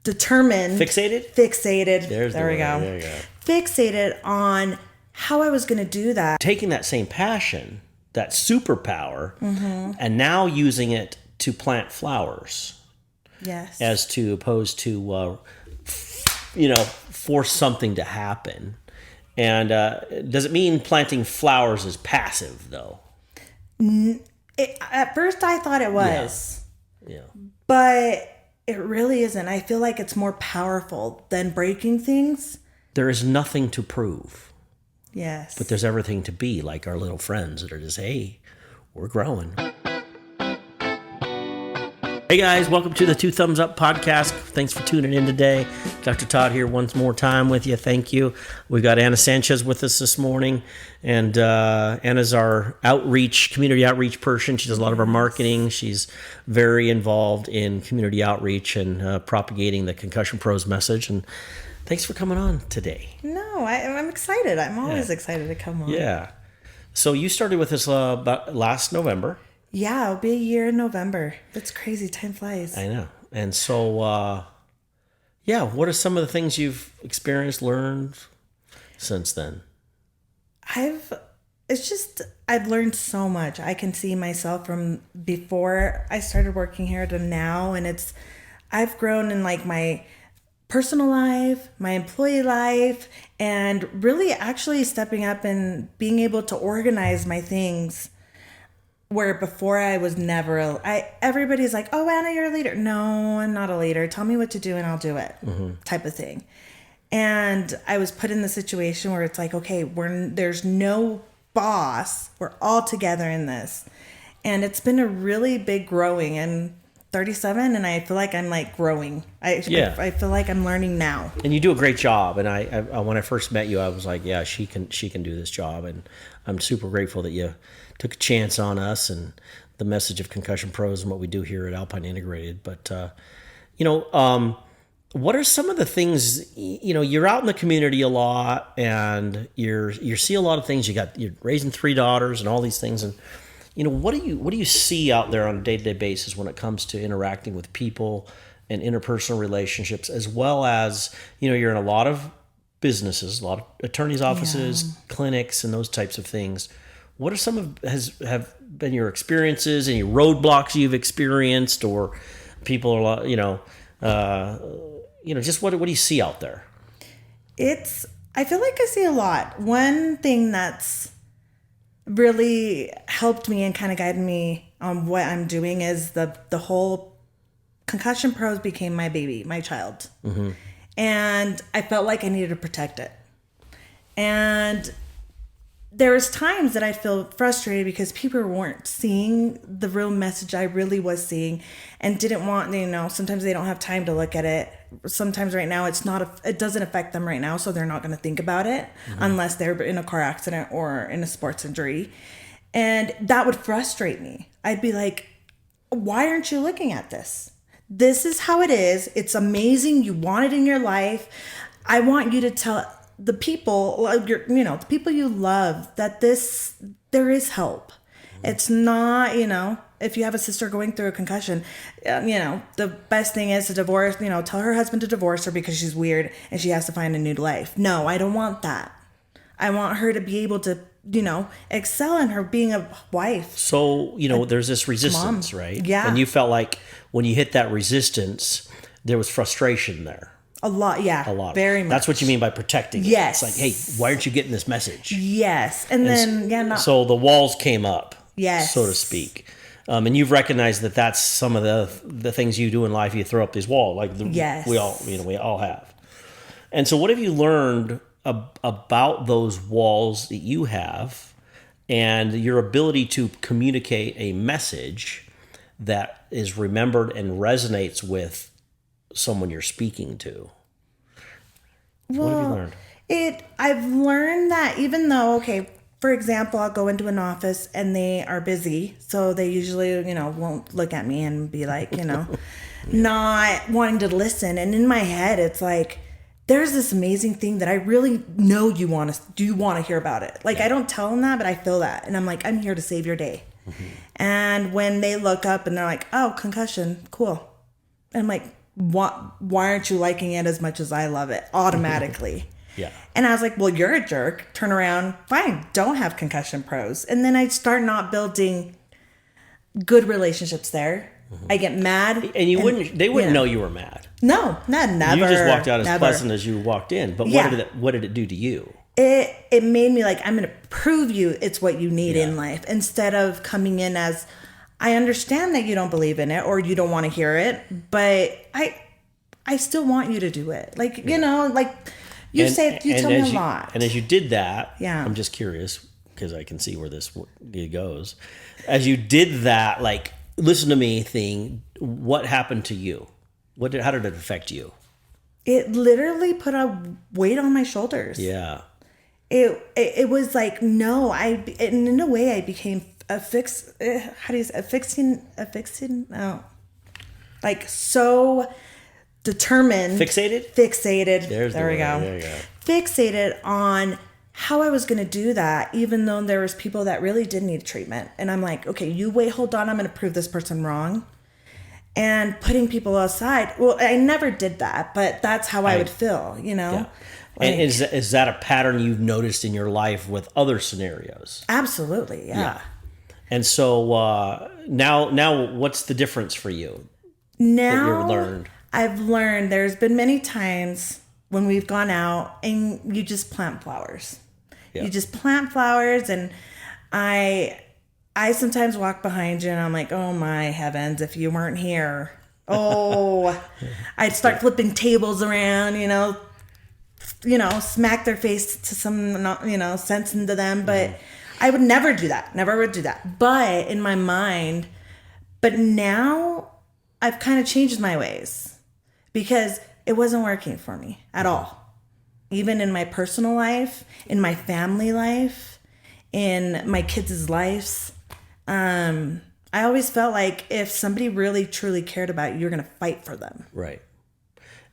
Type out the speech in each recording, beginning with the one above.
determined. Fixated? There we go. Fixated on how I was going to do that. Taking that same passion, that superpower, and now using it to plant flowers. Yes. As to opposed to, force something to happen. And does it mean planting flowers is passive, though? At first, I thought it was. Yeah. But it really isn't. I feel like it's more powerful than breaking things. There is nothing to prove. Yes. But there's everything to be, like our little friends that are just, hey, we're growing. Hey guys, welcome to the Two Thumbs Up podcast. Thanks for tuning in today. Dr. Todd here once more time with you. Thank you. We've got Ana Sanchez with us this morning. And Anna's our community outreach person. She does a lot of our marketing. She's very involved in community outreach and propagating the ConcussionPros message. And thanks for coming on today. No, I'm excited. I'm always excited to come on. Yeah. So you started with us about last November. Yeah, it'll be a year in November. That's crazy. Time flies. I know. And so, what are some of the things you've experienced, learned since then? I've learned so much. I can see myself from before I started working here to now. And I've grown in like my personal life, my employee life, and really actually stepping up and being able to organize my things. Where before I was never, everybody's like, oh, Anna, you're a leader. No, I'm not a leader. Tell me what to do and I'll do it, type of thing. And I was put in the situation where it's like, okay, there's no boss. We're all together in this. And it's been a really big growing. I'm 37 and I feel like I'm like growing. I feel like I'm learning now. And you do a great job. And I when I first met you, I was like, yeah, she can do this job. And I'm super grateful that you took a chance on us and the message of ConcussionPros and what we do here at Alpine Integrated. But, what are some of the things, you're out in the community a lot and you see a lot of things. You're raising 3 daughters and all these things. And, what do you see out there on a day-to-day basis when it comes to interacting with people and interpersonal relationships, as well as, you're in a lot of businesses, a lot of attorneys' offices, clinics, and those types of things. What are some have been your experiences, any roadblocks you've experienced, or people are, just what do you see out there? I feel like I see a lot. One thing that's really helped me and kind of guided me on what I'm doing is the whole ConcussionPros became my baby, my child. Mm-hmm. And I felt like I needed to protect it. And there was times that I feel frustrated because people weren't seeing the real message I really was seeing and didn't want, sometimes they don't have time to look at it. Sometimes right now it doesn't affect them right now, so they're not going to think about it unless they're in a car accident or in a sports injury. And that would frustrate me. I'd be like, why aren't you looking at this? This is how it is. It's amazing. You want it in your life. I want you to tell the people, the people you love, that there is help. It's not, if you have a sister going through a concussion, the best thing is to divorce, tell her husband to divorce her because she's weird and she has to find a new life. No, I don't want that. I want her to be able to, excel in her being a wife. So, there's this resistance, right? Yeah. And you felt like when you hit that resistance, there was frustration there. A lot, yeah. A lot. Very much. That's what you mean by protecting it. Yes. It's like, hey, why aren't you getting this message? Yes. And then, so the walls came up, yes, so to speak. And you've recognized that that's some of the things you do in life. You throw up these walls, like yes, we all have. And so what have you learned about those walls that you have and your ability to communicate a message that is remembered and resonates with someone you're speaking to? Well, what have you learned? I've learned that even though, for example, I'll go into an office and they are busy, so they usually, won't look at me and be like, not wanting to listen. And in my head, it's like, there's this amazing thing that I really know you want to hear about it. Like, I don't tell them that, but I feel that. And I'm like, I'm here to save your day. Mm-hmm. And when they look up and they're like, oh, concussion, cool. And I'm like, why aren't you liking it as much as I love it automatically? Yeah. And I was like, well, you're a jerk. Turn around. Fine. Don't have Concussion Pros. And then I start not building good relationships there. I get mad. And they wouldn't know you were mad. No, never. You just walked out as never. pleasant as you walked in. But what did it do to you? It made me like, I'm going to prove you it's what you need in life, instead of coming in as, I understand that you don't believe in it or you don't want to hear it, but I still want you to do it. Like, you know, like you tell me a lot. And as you did that, yeah. I'm just curious because I can see where this goes. As you did that, like, listen to me thing, what happened to you? How did it affect you? It literally put a weight on my shoulders. Yeah. It was like, no, in a way I became like so determined. Fixated? There we go. There you go. Fixated on how I was going to do that, even though there was people that really did need treatment. And I'm like, okay, you wait, hold on. I'm going to prove this person wrong. And putting people aside. Well, I never did that, but that's how I would feel, you know? Yeah. Like, and is that a pattern you've noticed in your life with other scenarios? Absolutely. Yeah. And so now what's the difference for you? Now that you've learned? I've learned there's been many times when we've gone out and you just plant flowers. Yeah. You just plant flowers, and I sometimes walk behind you and I'm like, oh my heavens, if you weren't here. Oh, I'd start flipping tables around, you know, smack their face to some, sense into them. But I would never do that. Never would do that. But in my mind, but now I've kind of changed my ways because it wasn't working for me at all. Even in my personal life, in my family life, in my kids' lives. I always felt like if somebody really truly cared about you, you're going to fight for them. Right.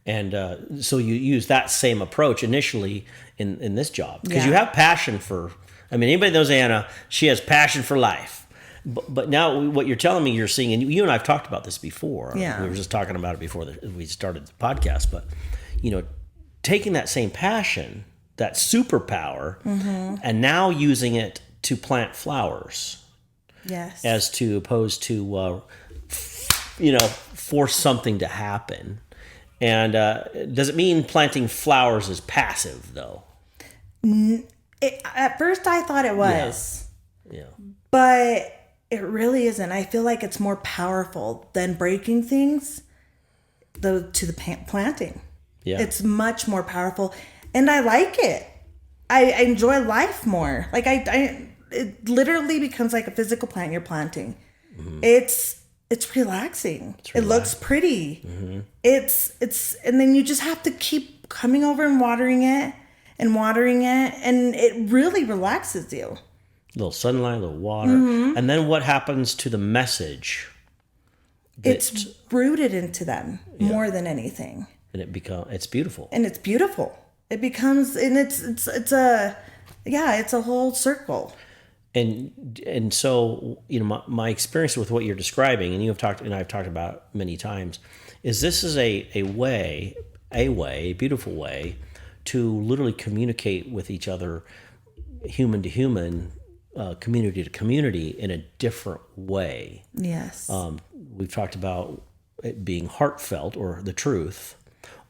And so you use that same approach initially in this job because you have passion for, anybody knows Ana, she has passion for life. But now what you're telling me you're seeing, and you and I have talked about this before. Yeah. We were just talking about it before we started the podcast, but, taking that same passion, that superpower, and now using it to plant flowers. Yes. As to opposed to, force something to happen. And does it mean planting flowers is passive, though? At first, I thought it was. Yeah. But it really isn't. I feel like it's more powerful than breaking things to the planting. Yeah. It's much more powerful. And I like it. I enjoy life more. Like, it literally becomes like a physical plant you're planting. Mm-hmm. It's relaxing. It looks pretty. Mm-hmm. And then you just have to keep coming over and watering it, and it really relaxes you. A little sunlight, a little water. Mm-hmm. And then what happens to the message? It's rooted into them more than anything. And it's beautiful. And it's beautiful. It becomes, and it's a whole circle. And so, my experience with what you're describing, and I've talked about many times, is this is a beautiful way to literally communicate with each other, human to human, community to community, in a different way. Yes. We've talked about it being heartfelt, or the truth,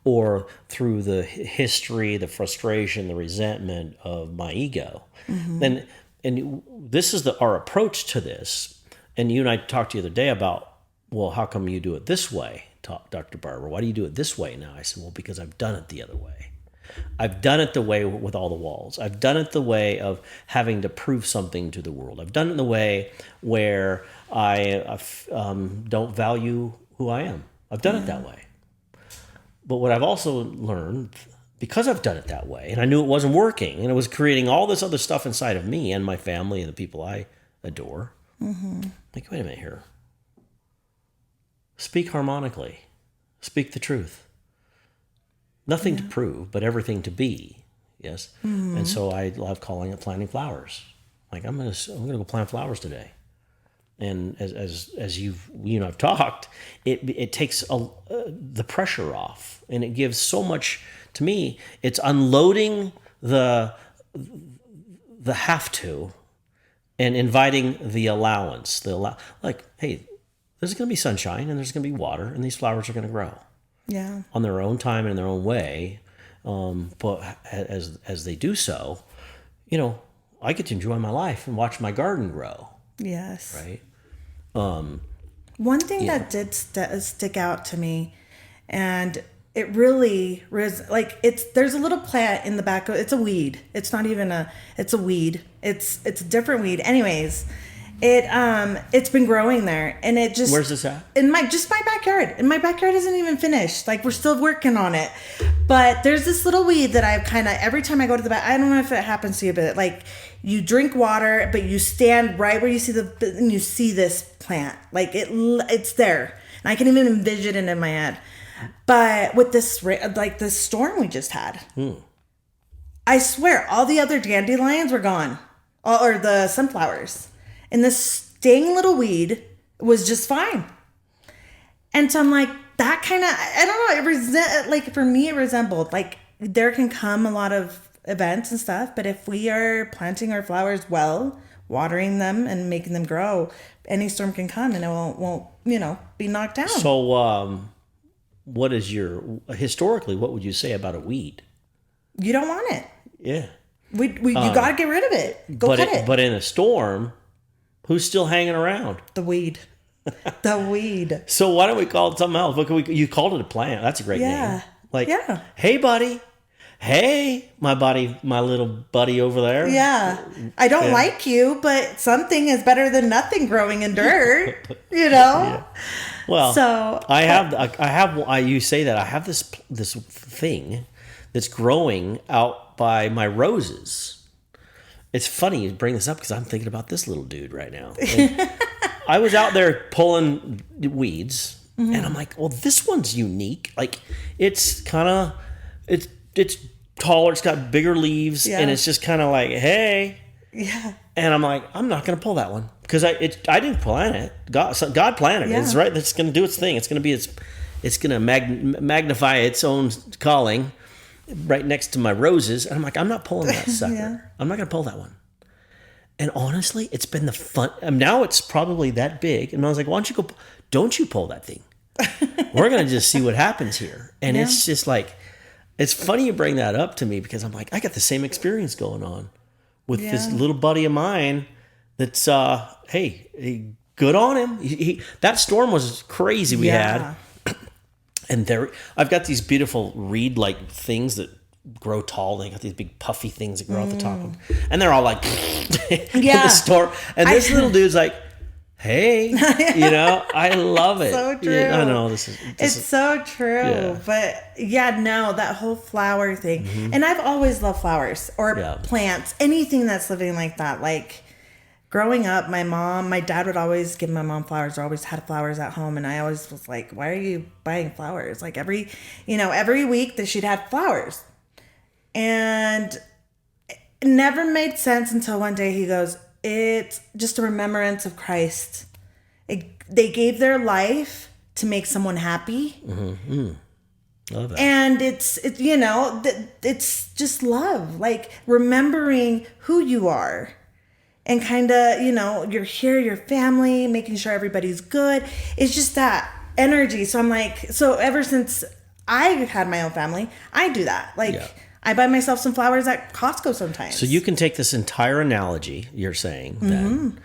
or through the history, the frustration, the resentment of my ego. Mm-hmm. And this is our approach to this. And you and I talked the other day about, well, how come you do it this way, Dr. Barber? Why do you do it this way now? I said, well, because I've done it the other way. I've done it the way with all the walls. I've done it the way of having to prove something to the world. I've done it in the way where I don't value who I am. I've done it that way. But what I've also learned, because I've done it that way, and I knew it wasn't working, and it was creating all this other stuff inside of me and my family and the people I adore. Mm-hmm. Like, wait a minute here. Speak harmonically. Speak the truth. Nothing to prove, but everything to be. Yes. Mm-hmm. And so I love calling it planting flowers. Like, I'm gonna go plant flowers today. and as I've talked, it takes the pressure off, and it gives so much to me. It's unloading the have to, and inviting the allowance. Like, hey, there's going to be sunshine and there's going to be water, and these flowers are going to grow. Yeah. On their own time and in their own way. But as they do so, I get to enjoy my life and watch my garden grow. Yes. Right. One thing that did stick out to me, and it really there's a little plant in the back. It's a weed. It's not even it's a weed. It's a different weed. Anyways, it's been growing there, and it just. Where's this at? In my backyard. And my backyard isn't even finished. Like, we're still working on it. But there's this little weed that I've kind of, every time I go to the back, I don't know if it happens to you, but like, you drink water, but you stand right where you see and you see this plant. Like, it's there. And I can even envision it in my head. But with this storm we just had, I swear all the other dandelions were gone, or the sunflowers. And this staying little weed was just fine. And so I'm like, that kind of, I don't know, for me, it resembled, like, there can come a lot of events and stuff, but if we are planting our flowers well, watering them and making them grow, any storm can come and it won't be knocked down. So, what is historically, what would you say about a weed? You don't want it. Yeah. You got to get rid of it. Go cut it. But in a storm, who's still hanging around? The weed. The weed. So why don't we call it something else? You called it a plant. That's a great name. Hey, buddy. Hey, my little buddy over there. Yeah. I don't like you, but something is better than nothing growing in dirt, Yeah. Well, so you say that I have this thing that's growing out by my roses. It's funny you bring this up because I'm thinking about this little dude right now. I was out there pulling weeds, and I'm like, well, this one's unique. Like, it's kind of, it's taller, it's got bigger leaves, and it's just kind of like, hey. Yeah. And I'm like, I'm not going to pull that one because I didn't plant it. God planted it. It's right. It's going to do its thing. It's going to be it's going to magnify its own calling right next to my roses. And I'm like, I'm not pulling that sucker. Yeah. I'm not going to pull that one. And honestly, it's been the fun. Now it's probably that big. And I was like, why don't you pull that thing? We're going to just see what happens here. And it's just like, it's funny you bring that up to me because I'm like, I got the same experience going on with this little buddy of mine that's, hey, good on him. That storm was crazy we had. And I've got these beautiful reed-like things that grow tall. They got these big puffy things that grow out the top of them. And they're all like, in the storm. And this little dude's like, hey, I love it. So true. Yeah, I know it's so true. Yeah. But that whole flower thing. Mm-hmm. And I've always loved flowers or plants, anything that's living like that. Like, growing up, my dad would always give my mom flowers, or always had flowers at home. And I always was like, why are you buying flowers? Like, every week that she'd have flowers. And it never made sense until one day he goes, it's just a remembrance of Christ. They gave their life to make someone happy. Mm-hmm. Love that. And it's just love, like remembering who you are. And kind of, you're here, your family, making sure everybody's good. It's just that energy. So I'm like, ever since I had my own family, I do that. Like, I buy myself some flowers at Costco sometimes. So you can take this entire analogy you're saying,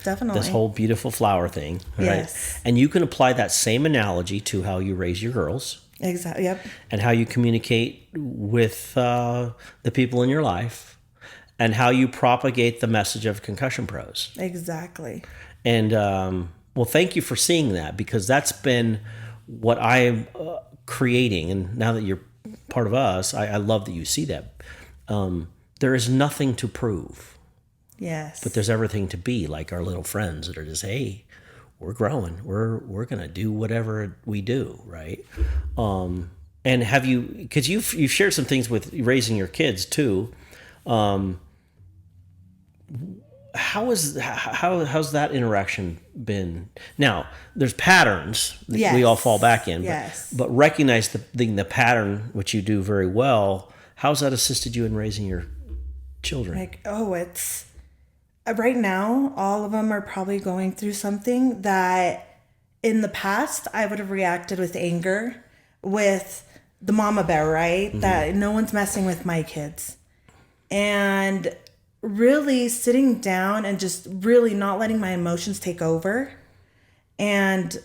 definitely, this whole beautiful flower thing, right? Yes. And you can apply that same analogy to how you raise your girls. Exactly. Yep. And how you communicate with the people in your life, and how you propagate the message of Concussion Pros. Exactly. And well, thank you for seeing that, because that's been what I'm creating. And now that you're part of us, I love that you see that. There is nothing to prove. Yes. But there's everything to be, like our little friends that are just, hey, we're growing. We're going to do whatever we do, right? And have you, because you've shared some things with raising your kids too. how's that interaction been? Now, there's patterns that Yes. we all fall back in, Yes. but recognize the pattern, which you do very well. How's that assisted you in raising your children? Like, oh, it's right now, all of them are probably going through something that in the past I would have reacted with anger, with the mama bear, right? Mm-hmm. That no one's messing with my kids. And really sitting down and just really not letting my emotions take over and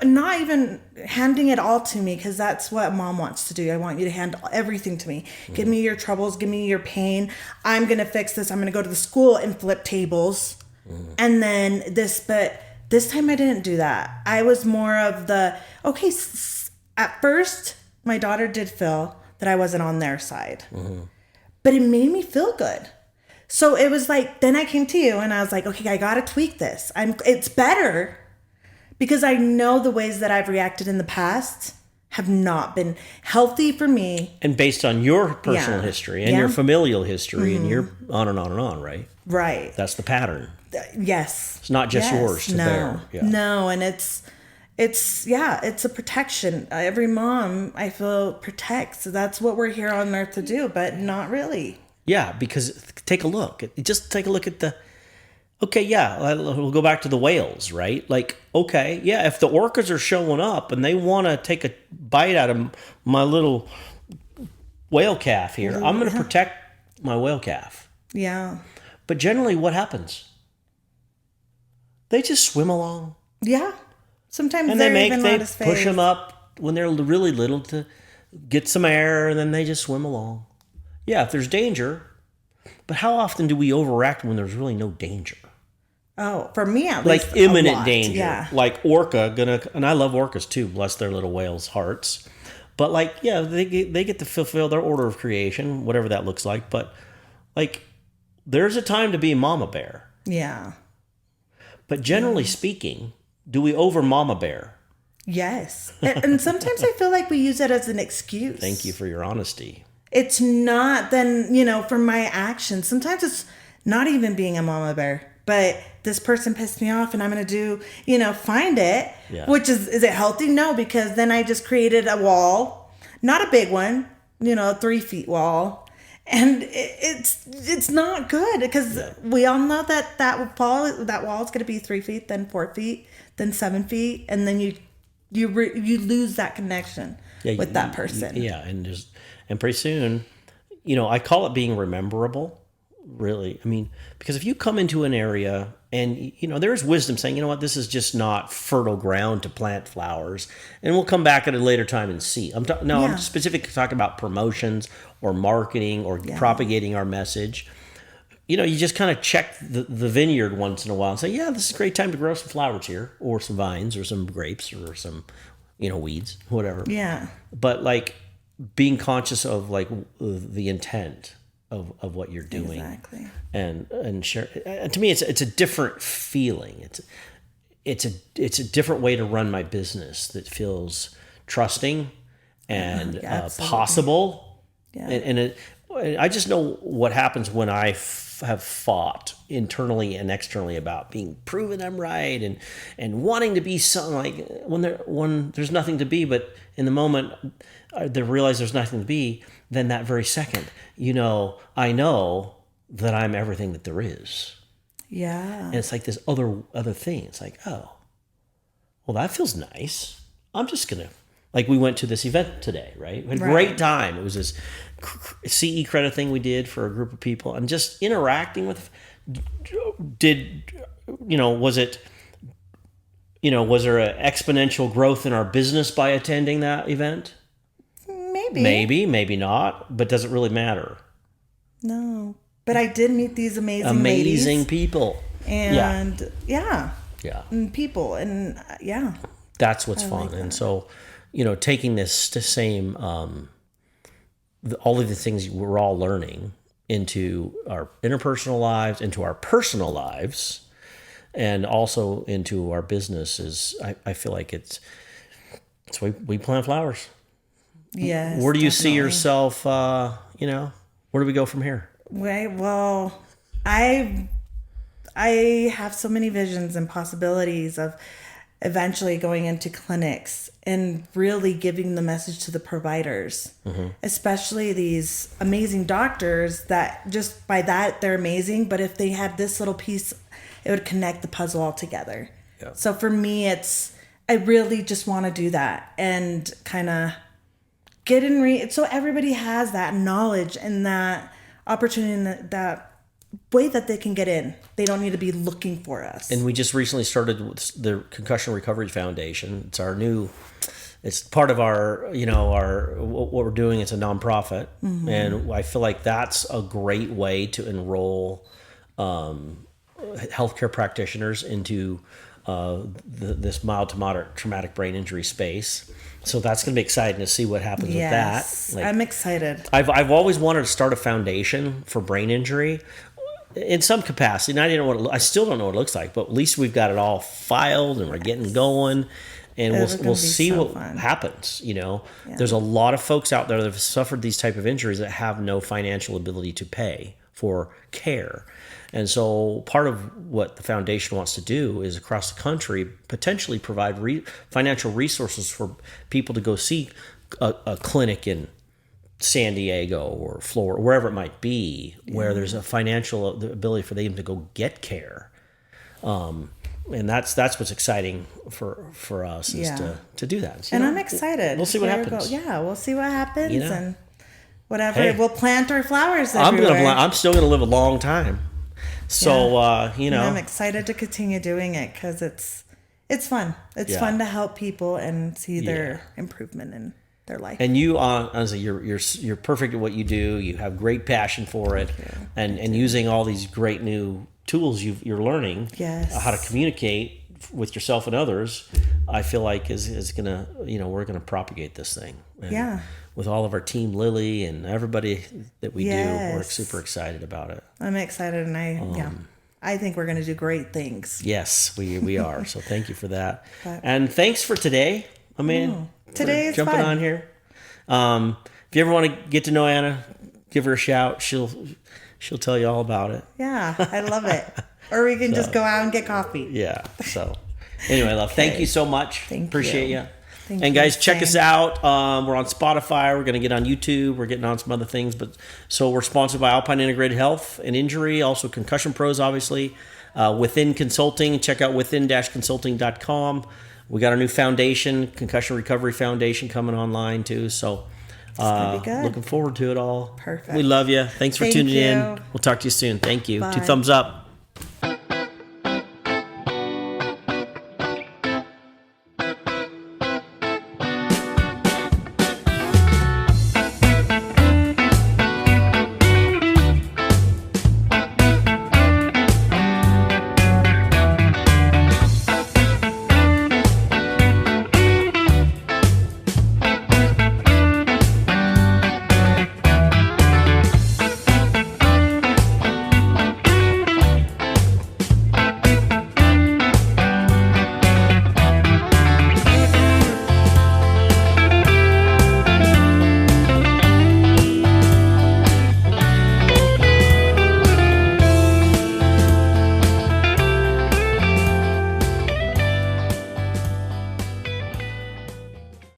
not even handing it all to me, because that's what mom wants to do. I want you to hand everything to me. Give me your troubles, give me your pain. I'm gonna fix this. I'm gonna go to the school and flip tables. And then but this time I didn't do that. I was more of the okay. At first my daughter did feel that I wasn't on their side, but it made me feel good. So it was like, then I came to you and I was like, okay, I gotta tweak this. It's better. Because I know the ways that I've reacted in the past have not been healthy for me. And based on your personal history and your familial history and your on and on and on, right? Right. That's the pattern. Yes. It's not just yours to bear. Yeah. No, and it's a protection. Every mom, I feel, protects. That's what we're here on earth to do, but not really. Yeah, because take a look. Just take a look at the... Okay, yeah, we'll go back to the whales, right? Like, okay, yeah, if the orcas are showing up and they want to take a bite out of my little whale calf here, I'm going to protect my whale calf. Yeah. But generally, what happens? They just swim along. Yeah. Sometimes and they push them up when they're really little to get some air, and then they just swim along. Yeah, if there's danger. But how often do we overact when there's really no danger? Oh, for me at least, like imminent danger. Yeah. Like and I love orcas too, bless their little whales' hearts. But like, yeah, they get to fulfill their order of creation, whatever that looks like. But like, there's a time to be a mama bear. Yeah. But generally speaking, do we over mama bear? Yes. And sometimes I feel like we use it as an excuse. Thank you for your honesty. It's not then, for my actions. Sometimes it's not even being a mama bear, but this person pissed me off and I'm going to do, find it, which is it healthy? No, because then I just created a wall, not a big one, 3 feet wall. And it's not good because we all know that wall is going to be 3 feet, then 4 feet, then 7 feet. And then you lose that connection with that person. Yeah. And pretty soon, I call it being rememberable, really. I mean, because if you come into an area and, there's wisdom saying, you know what, this is just not fertile ground to plant flowers. And we'll come back at a later time and see. I'm specifically talking about promotions or marketing or propagating our message. You just kind of check the vineyard once in a while and say, yeah, this is a great time to grow some flowers here, or some vines or some grapes or some, weeds, whatever. Yeah. But like, being conscious of like the intent of what you're doing, exactly, and share. To me, it's a different feeling. It's a different way to run my business that feels trusting and possible. Yeah. And I just know what happens when I have fought internally and externally about being proven I'm right and wanting to be something, like when there's nothing to be, but in the moment they realize there's nothing to be, then that very second, I know that I'm everything that there is. Yeah. And it's like this other thing. It's like, oh, well, that feels nice. I'm just going to, like, we went to this event today, right? We had a great time. It was this CE credit thing we did for a group of people, and just interacting with, was there an exponential growth in our business by attending that event? Maybe not, but does it really matter? No, but I did meet these amazing people. And yeah. And people, and that's what's fun. Like, and so, taking this to same, all of the things we're all learning into our interpersonal lives, into our personal lives, and also into our businesses, I feel like it's we plant flowers. Yes. Where do you see yourself, where do we go from here? Well, I have so many visions and possibilities of eventually going into clinics and really giving the message to the providers, especially these amazing doctors that just by that they're amazing. But if they had this little piece, it would connect the puzzle all together. Yeah. So for me, I really just want to do that and kind of get in so everybody has that knowledge and that opportunity and that way that they can get in. They don't need to be looking for us. And we just recently started with the Concussion Recovery Foundation. It's part of our what we're doing. It's a nonprofit, and I feel like that's a great way to enroll healthcare practitioners into this mild to moderate traumatic brain injury space. So that's going to be exciting to see what happens with that. I'm excited. I've always wanted to start a foundation for brain injury in some capacity. And I still don't know what it looks like, but at least we've got it all filed and we're getting going, and we'll see what happens. There's a lot of folks out there that have suffered these type of injuries that have no financial ability to pay for care. And so part of what the foundation wants to do is across the country potentially provide financial resources for people to go see a clinic in San Diego or Florida, wherever it might be, where there's a financial ability for them to go get care. And that's what's exciting for us is to do that. So, and I'm excited. We'll see what happens. Yeah, we'll see what happens and whatever. Hey, we'll plant our flowers I'm everywhere. I'm still going to live a long time. So, And I'm excited to continue doing it because it's fun. It's fun to help people and see their improvement in their life. And you, honestly, you're perfect at what you do. You have great passion for it, and using all these great new tools you're learning, how to communicate with yourself and others. I feel like is gonna, we're gonna propagate this thing. And with all of our team, Lily, and everybody that we do, we're super excited about it. I'm excited, and I think we're gonna do great things. Yes, we are. So thank you for that, and thanks for today. I mean. Today is jumping fun. On here. If you ever want to get to know Anna, give her a shout. She'll tell you all about it. Yeah, I love it. Or we can just go out and get coffee. Yeah. So anyway, love. Thank you so much. Appreciate you. And guys, check us out. We're on Spotify. We're going to get on YouTube. We're getting on some other things. So we're sponsored by Alpine Integrated Health and Injury, also ConcussionPros, obviously. Within Consulting, check out within-consulting.com. We got our new foundation, Concussion Recovery Foundation, coming online too. So looking forward to it all. Perfect. We love you. Thanks for tuning in. We'll talk to you soon. Thank you. Bye. 2 thumbs up.